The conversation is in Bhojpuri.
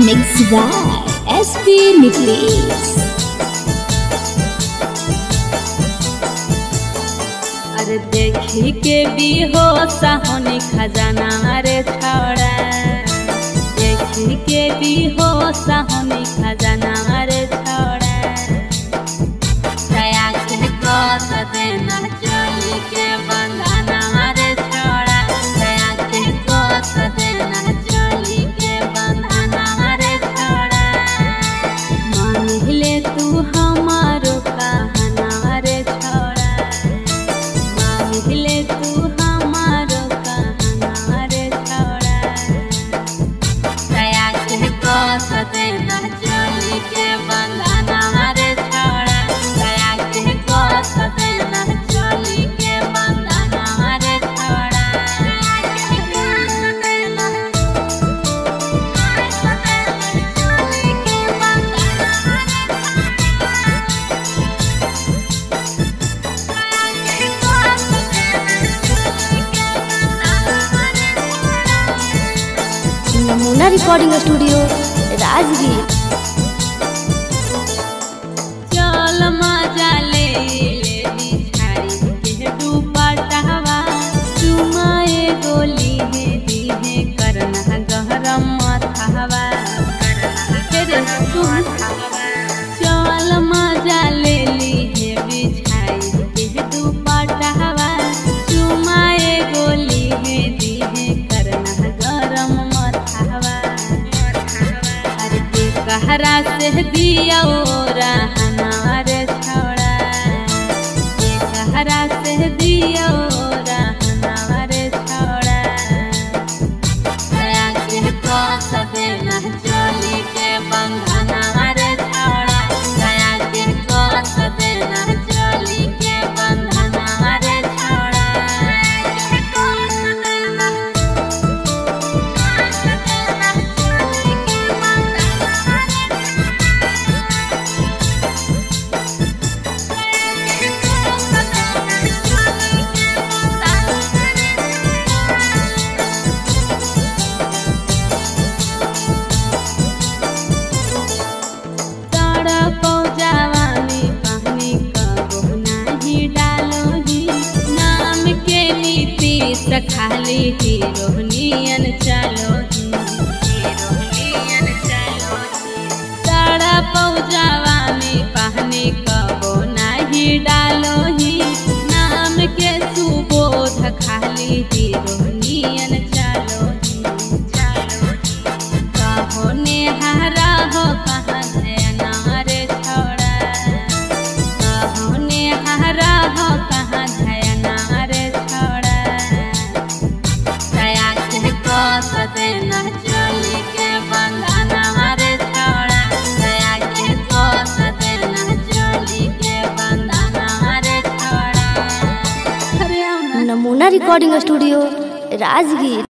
Mixed by SP Nicholas। अरे देखी के भी हो साहनी खजाना रे छौड़ा, देखी के भी हो साहनी खजाना रे छौड़ा। दया के कस देना चली के बंधना रे छौड़ा, दया के कस देना चली के बंधना रे छौड़ा। मान ले तू हमारो कहना रे छौड़ा, ले तू हमारो कहना रे छौड़ा। दया के कस देना चली के बंधना रे छौड़ा, दया के कस देना चली के बंधना रे छौड़ा। नमूना रिकॉर्डिंग स्टूडियो राजगीर। चल मजा ले बिछाई के दुपट्टावा, चुमाए गोली है दीहे करना गहरम मथावा। चल मजा ले ली है बिछाई के दुपट्टावा, चुमाए गोली है दीहे करना गरम मथावा। अरे के कहरा से दिया रहना रे छौड़ा, के कहरा से दिया रहना रे छौड़ा। दया के कस देना चली के बंधना रे छौड़ा, दया के कस देना चली के बंधना रे छौड़ा। खाली हीरोनियन चलो साड़ा पौजावा में पहने कबो नहीं डालो ही, नाम के सुबोध खाली हीरोनियन चलो। कहो नेहारा हो कहाँ धयना रे छौड़ा, कहो नेहारा हो कहाँ धयना रे छौड़ा। कस देना चली के बंधना रे छौड़ा, दया के कस देना चली के बंधना रे छौड़ा। नमूना रिकॉर्डिंग स्टूडियो राजगीर।